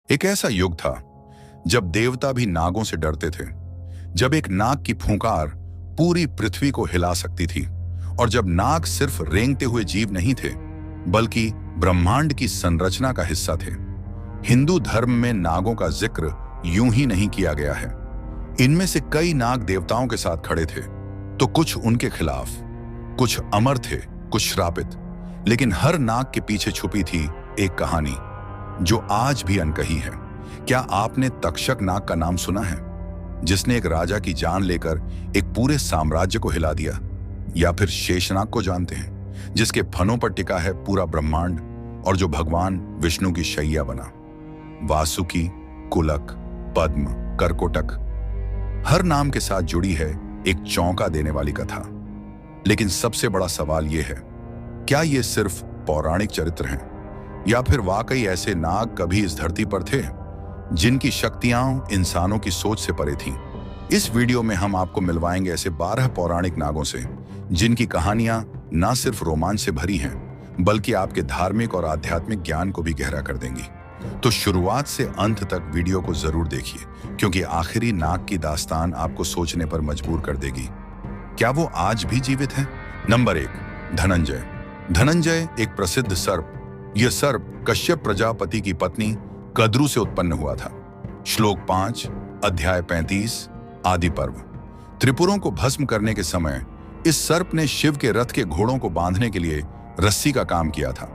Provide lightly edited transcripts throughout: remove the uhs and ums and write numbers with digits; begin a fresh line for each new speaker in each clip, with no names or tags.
एक ऐसा युग था जब देवता भी नागों से डरते थे, जब एक नाग की फुंकार पूरी पृथ्वी को हिला सकती थी, और जब नाग सिर्फ रेंगते हुए जीव नहीं थे बल्कि ब्रह्मांड की संरचना का हिस्सा थे। हिंदू धर्म में नागों का जिक्र यूं ही नहीं किया गया है। इनमें से कई नाग देवताओं के साथ खड़े थे, तो कुछ उनके खिलाफ। कुछ अमर थे, कुछ श्रापित, लेकिन हर नाग के पीछे छुपी थी एक कहानी जो आज भी अनकही है। क्या आपने तक्षक नाग का नाम सुना है, जिसने एक राजा की जान लेकर एक पूरे साम्राज्य को हिला दिया? या फिर शेषनाग को जानते हैं, जिसके फनों पर टिका है पूरा ब्रह्मांड और जो भगवान विष्णु की शैया बना? वासुकी, कुलक, पद्म, करकोटक, हर नाम के साथ जुड़ी है एक चौंका देने वाली कथा। लेकिन सबसे बड़ा सवाल यह है, क्या ये सिर्फ पौराणिक चरित्र हैं, या फिर वाकई ऐसे नाग कभी इस धरती पर थे जिनकी शक्तियां इंसानों की सोच से परे थीं? इस वीडियो में हम आपको मिलवाएंगे ऐसे 12 पौराणिक नागों से जिनकी कहानियां न सिर्फ रोमांच से भरी हैं बल्कि आपके धार्मिक और आध्यात्मिक ज्ञान को भी गहरा कर देंगी। तो शुरुआत से अंत तक वीडियो को जरूर देखिए, क्योंकि आखिरी नाग की दास्तान आपको सोचने पर मजबूर कर देगी। क्या वो आज भी जीवित हैं? नंबर 1, धनंजय। धनंजय एक प्रसिद्ध सर्प। यह सर्प कश्यप प्रजापति की पत्नी कद्रु से उत्पन्न हुआ था। श्लोक 5, अध्याय 35, आदि पर्व। त्रिपुरों को भस्म करने के समय इस सर्प ने शिव के रथ के घोड़ों को बांधने के लिए रस्सी का काम किया था।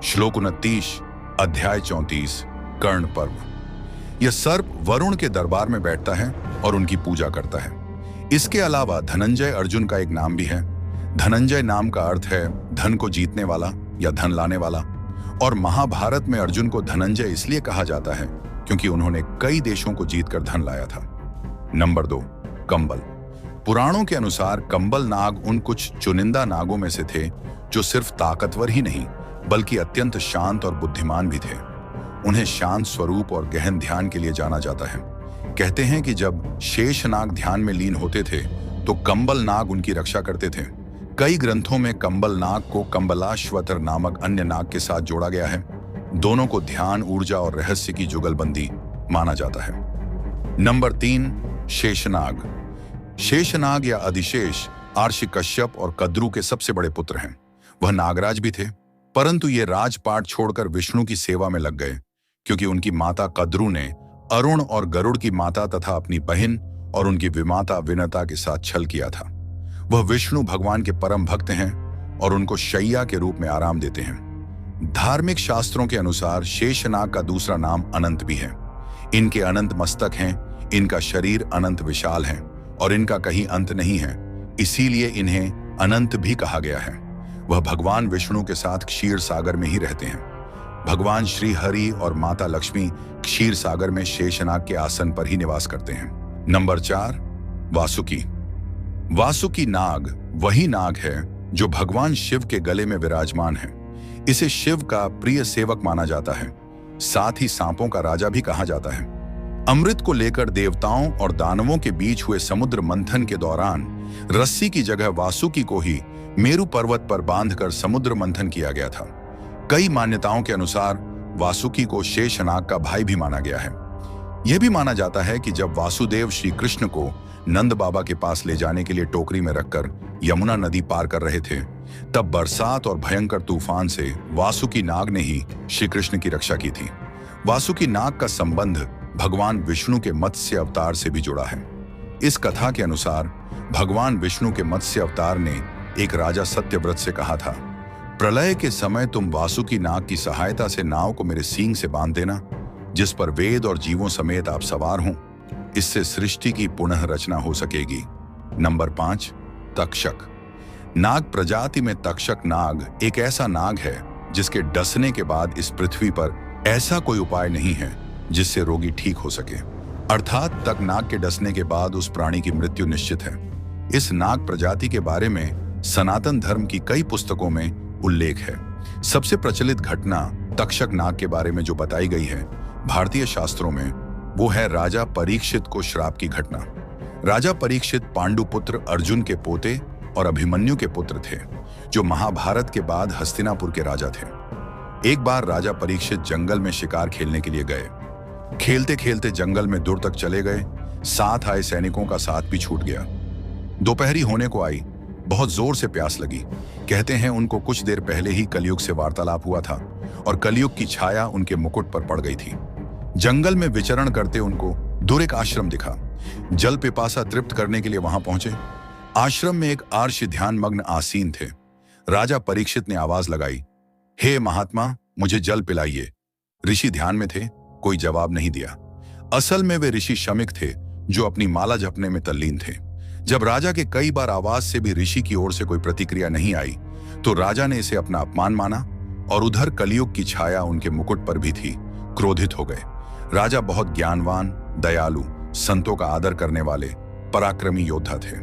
श्लोक 29, अध्याय 34, कर्ण पर्व। यह सर्प वरुण के दरबार में बैठता है और उनकी पूजा करता है। इसके अलावा धनंजय अर्जुन का एक नाम भी है। धनंजय नाम का अर्थ है धन को जीतने वाला या धन लाने वाला, और महाभारत में अर्जुन को धनंजय इसलिए कहा जाता है क्योंकि उन्होंने कई देशों को जीतकर धन लाया था। नंबर 2, कंबल। पुराणों के अनुसार कंबल नाग उन कुछ चुनिंदा नागों में से थे जो सिर्फ ताकतवर ही नहीं बल्कि अत्यंत शांत और बुद्धिमान भी थे। उन्हें शांत स्वरूप और गहन ध्यान के लिए जाना जाता है। कहते हैं कि जब शेष नाग ध्यान में लीन होते थे तो कंबल नाग उनकी रक्षा करते थे। कई ग्रंथों में कंबल नाग को कंबलाश्वतर नामक अन्य नाग के साथ जोड़ा गया है। दोनों को ध्यान, ऊर्जा और रहस्य की जुगलबंदी माना जाता है। नंबर 3, शेषनाग। शेषनाग या अधिशेष आर्षि कश्यप और कद्रु के सबसे बड़े पुत्र हैं। वह नागराज भी थे, परंतु ये राजपाट छोड़कर विष्णु की सेवा में लग गए क्योंकि उनकी माता कद्रु ने अरुण और गरुड़ की माता तथा अपनी बहन और उनकी विमाता विनता के साथ छल किया था। वह विष्णु भगवान के परम भक्त हैं और उनको शैया के रूप में आराम देते हैं। धार्मिक शास्त्रों के अनुसार शेषनाग का दूसरा नाम अनंत भी है। इनके अनंत मस्तक हैं, इनका शरीर अनंत विशाल है और इनका कहीं अंत नहीं है, इसीलिए इन्हें अनंत भी कहा गया है। वह भगवान विष्णु के साथ क्षीर सागर में ही रहते हैं। भगवान श्री हरि और माता लक्ष्मी क्षीर सागर में शेषनाग के आसन पर ही निवास करते हैं। नंबर 4, वासुकी। वासुकी नाग वही नाग है जो भगवान शिव के गले में विराजमान है। इसे शिव का प्रिय सेवक माना जाता है, साथ ही सांपों का राजा भी कहा जाता है। अमृत को लेकर देवताओं और दानवों के बीच हुए समुद्र मंथन के दौरान रस्सी की जगह वासुकी को ही मेरु पर्वत पर बांधकर समुद्र मंथन किया गया था। कई मान्यताओं के अनुसार वासुकी को शेषनाग का भाई भी माना गया है। यह भी माना जाता है कि जब वासुदेव श्री कृष्ण को नंद बाबा के पास ले जाने के लिए टोकरी में रखकर यमुना नदी पार कर रहे थे, तब बरसात और भयंकर तूफान से वासुकी नाग ने ही श्री कृष्ण की रक्षा की थी। वासुकी नाग का संबंध भगवान विष्णु के मत्स्य अवतार से भी जुड़ा है। इस कथा के अनुसार भगवान विष्णु के मत्स्य अवतार ने एक राजा सत्यव्रत से कहा था, प्रलय के समय तुम वासुकी नाग की सहायता से नाव को मेरे सींग से बांध देना, जिस पर वेद और जीवों समेत आप सवार हों। इससे सृष्टि की पुनः रचना हो सकेगी। नंबर 5, तक्षक। नाग प्रजाति में तक्षक नाग एक ऐसा नाग है जिसके डसने के बाद इस पृथ्वी पर ऐसा कोई उपाय नहीं है जिससे रोगी ठीक हो सके, अर्थात तक नाग के डसने के बाद उस प्राणी की मृत्यु निश्चित है। इस नाग प्रजाति के बारे में सनातन धर्म की कई पुस्तकों में उल्लेख है। सबसे प्रचलित घटना तक्षक नाग के बारे में जो बताई गई है भारतीय शास्त्रों में, वो है राजा परीक्षित को श्राप की घटना। राजा परीक्षित पांडुपुत्र अर्जुन के पोते और अभिमन्यु के पुत्र थे, जो महाभारत के बाद हस्तिनापुर के राजा थे। एक बार राजा परीक्षित जंगल में शिकार खेलने के लिए गए। खेलते खेलते जंगल में दूर तक चले गए। साथ आए सैनिकों का साथ भी छूट गया। दोपहरी होने को आई, बहुत जोर से प्यास लगी। कहते हैं उनको कुछ देर पहले ही कलयुग से वार्तालाप हुआ था और कलयुग की छाया उनके मुकुट पर पड़ गई थी। जंगल में विचरण करते उनको दूर एक आश्रम दिखा। जल पिपासा तृप्त करने के लिए वहां पहुंचे। आश्रम में एक आर्ष ध्यान मग्न आसीन थे। राजा परीक्षित ने आवाज लगाई, हे महात्मा, मुझे जल पिलाइए। ऋषि ध्यान में थे, कोई जवाब नहीं दिया। असल में वे ऋषि शमिक थे जो अपनी माला जपने में तल्लीन थे। जब राजा के कई बार आवाज से भी ऋषि की ओर से कोई प्रतिक्रिया नहीं आई तो राजा ने इसे अपना अपमान माना और उधर कलयुग की छाया उनके मुकुट पर भी थी। क्रोधित हो गए। राजा बहुत ज्ञानवान, दयालु, संतों का आदर करने वाले पराक्रमी योद्धा थे।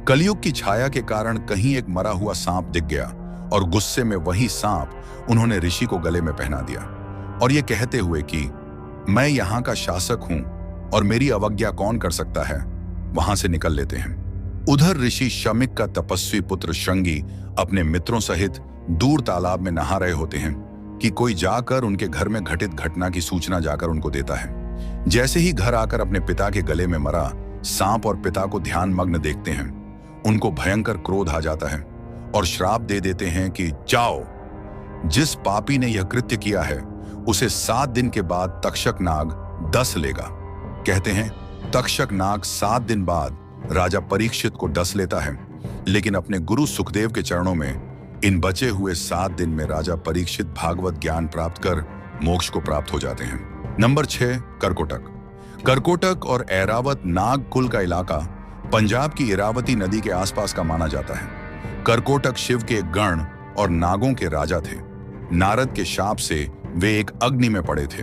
कलयुग की छाया के कारण कहीं एक मरा हुआ सांप दिख गया और गुस्से में वही सांप उन्होंने ऋषि को गले में पहना दिया और ये कहते हुए कि मैं यहाँ का शासक हूं और मेरी अवज्ञा कौन कर सकता है, वहां से निकल लेते हैं। उधर ऋषि शमिक का तपस्वी पुत्र श्रृंगी अपने मित्रों सहित दूर तालाब में नहा रहे होते हैं कि कोई जाकर उनके घर में घटित घटना की सूचना जाकर उनको देता है। जैसे ही घर आकर अपने पिता के गले में मरा सांप और पिता को ध्यान मग्न देखते हैं, उनको भयंकर क्रोध आ जाता है और श्राप दे देते हैं कि जाओ, जिस पापी ने यह कृत्य किया है उसे 7 दिन के बाद तक्षक नाग डस लेगा। कहते हैं तक्षक नाग 7 दिन बाद राजा परीक्षित को डस लेता है, लेकिन अपने गुरु सुखदेव के चरणों में इन बचे हुए 7 दिन में राजा परीक्षित भागवत ज्ञान प्राप्त कर मोक्ष को प्राप्त हो जाते हैं। नंबर 6, करकोटक। करकोटक और ऐरावत नाग कुल का इलाका पंजाब की इरावती नदी के आसपास का माना जाता है। करकोटक शिव के एक गण और नागों के राजा थे। नारद के शाप से वे एक अग्नि में पड़े थे,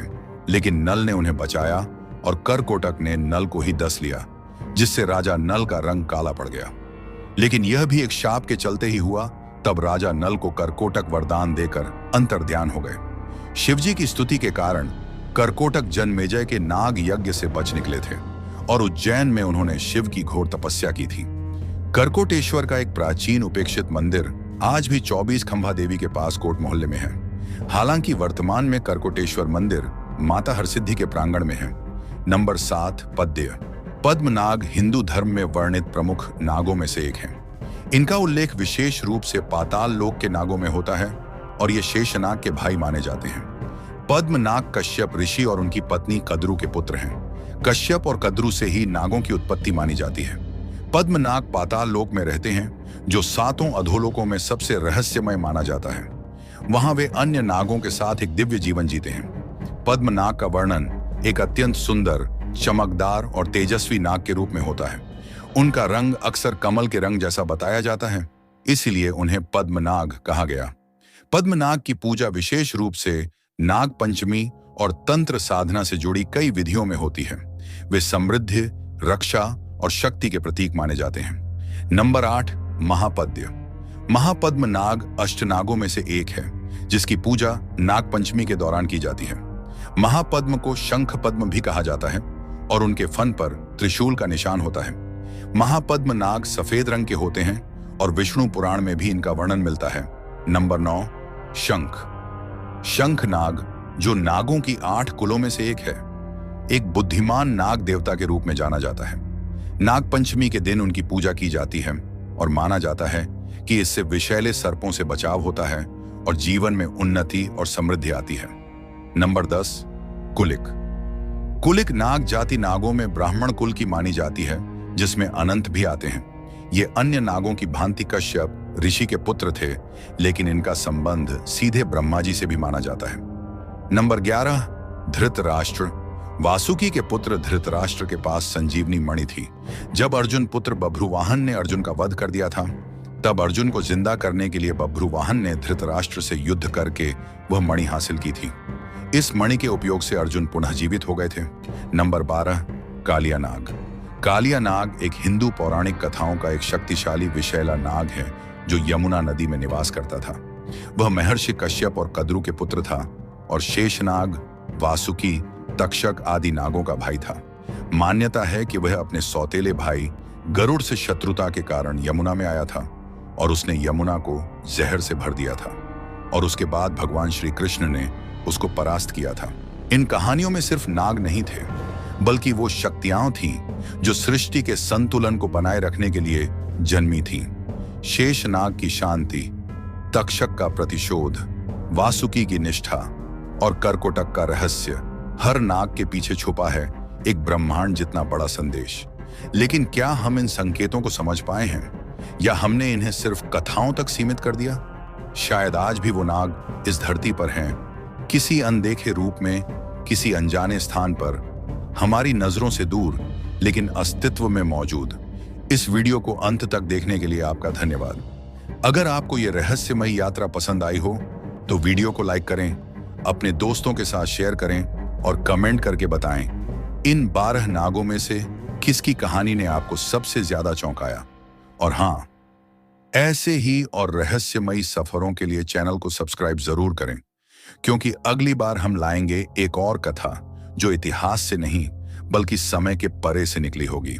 लेकिन नल ने उन्हें बचाया और करकोटक ने नल को ही डस लिया, जिससे राजा नल का रंग काला पड़ गया। लेकिन यह भी एक शाप के चलते ही हुआ। तब राजा नल को करकोटक वरदान देकर अंतर्ध्यान हो गए। शिवजी की स्तुति के कारण करकोटक जन्मेजय के नाग यज्ञ से बच निकले थे और उज्जैन में उन्होंने शिव की घोर तपस्या की थी। करकोटेश्वर का एक प्राचीन उपेक्षित मंदिर आज भी 24 खंभा देवी के पास कोट मोहल्ले में है। हालांकि वर्तमान में करकोटेश्वर मंदिर माता हरसिद्धि के प्रांगण में है। नंबर 7, पद्य। पद्मनाग हिंदू धर्म में वर्णित प्रमुख नागों में से एक हैं। इनका उल्लेख विशेष रूप से पाताल लोक के नागों में होता है और ये शेषनाग के भाई माने जाते हैं। पद्मनाग कश्यप ऋषि और उनकी पत्नी कद्रू के पुत्र हैं। कश्यप और कद्रू से ही नागों की उत्पत्ति मानी जाती है। पद्मनाग पाताल लोक में रहते हैं, जो 7 अधोलोकों में सबसे रहस्यमय माना जाता है। वहां वे अन्य नागों के साथ एक दिव्य जीवन जीते हैं। पद्मनाग का वर्णन एक अत्यंत सुंदर, चमकदार और तेजस्वी नाग के रूप में होता है। उनका रंग अक्सर कमल के रंग जैसा बताया जाता है, इसीलिए उन्हें पद्मनाग कहा गया। पद्मनाग की पूजा विशेष रूप से नाग पंचमी और तंत्र साधना से जुड़ी कई विधियों में होती है। वे समृद्धि, रक्षा और शक्ति के प्रतीक माने जाते हैं। नंबर 8, महापद्य। महापद्म नाग अष्टनागों में से एक है, जिसकी पूजा नाग पंचमी के दौरान की जाती है। महापद्म को शंख पद्म भी कहा जाता है और उनके फन पर त्रिशूल का निशान होता है। महापद्म नाग सफेद रंग के होते हैं और विष्णु पुराण में भी इनका वर्णन मिलता है। नंबर 9, शंख। शंख नाग, जो नागों की 8 कुलों में से एक है, एक बुद्धिमान नाग देवता के रूप में जाना जाता है। नाग पंचमी के दिन उनकी पूजा की जाती है और माना जाता है कि इससे विषैले सर्पों से बचाव होता है और जीवन में उन्नति और समृद्धि आती है। नंबर 10, कुलिक। कुलिक नाग जाति नागों में ब्राह्मण कुल की मानी जाती है, जिसमें अनंत भी आते हैं। ये अन्य नागों की भांति कश्यप ऋषि के पुत्र थे, लेकिन इनका संबंध सीधे ब्रह्मा जी से भी माना जाता है। नंबर 11, धृतराष्ट्र। वासुकी के पुत्र धृतराष्ट्र के पास संजीवनी मणि थी। जब अर्जुन पुत्र बभ्रुवाहन ने अर्जुन का वध कर दिया था, तब अर्जुन को जिंदा करने के लिए बभ्रुवाहन ने धृतराष्ट्र से युद्ध करके वह मणि हासिल की थी। इस मणि के उपयोग से अर्जुन पुनः जीवित हो गए थे। नंबर 12, कालिया नाग। कालिया नाग एक हिंदू पौराणिक कथाओं का एक शक्तिशाली विषैला नाग है, जो यमुना नदी में निवास करता था। वह महर्षि कश्यप और कद्रू के पुत्र था और शेषनाग, वासुकी, तक्षक आदि नागों का भाई था। मान्यता है कि वह अपने सौतेले भाई गरुड़ से शत्रुता के कारण यमुना में आया था और उसने यमुना को जहर से भर दिया था और उसके बाद भगवान श्री कृष्ण ने उसको परास्त किया था। इन कहानियों में सिर्फ नाग नहीं थे, बल्कि वो शक्तियां थीं जो सृष्टि के संतुलन को बनाए रखने के लिए जन्मी थीं। शेषनाग की शांति, तक्षक का प्रतिशोध, वासुकी की निष्ठा और करकोटक का रहस्य, हर नाग के पीछे छुपा है एक ब्रह्मांड जितना बड़ा संदेश। लेकिन क्या हम इन संकेतों को समझ पाए हैं, या हमने इन्हें सिर्फ कथाओं तक सीमित कर दिया? शायद आज भी वो नाग इस धरती पर हैं, किसी अनदेखे रूप में, किसी अनजाने स्थान पर, हमारी नजरों से दूर लेकिन अस्तित्व में मौजूद। इस वीडियो को अंत तक देखने के लिए आपका धन्यवाद। अगर आपको यह रहस्यमयी यात्रा पसंद आई हो तो वीडियो को लाइक करें, अपने दोस्तों के साथ शेयर करें और कमेंट करके बताएं इन 12 नागों में से किसकी कहानी ने आपको सबसे ज्यादा चौंकाया। और हाँ, ऐसे ही और रहस्यमयी सफरों के लिए चैनल को सब्सक्राइब जरूर करें, क्योंकि अगली बार हम लाएंगे एक और कथा जो इतिहास से नहीं बल्कि समय के परे से निकली होगी।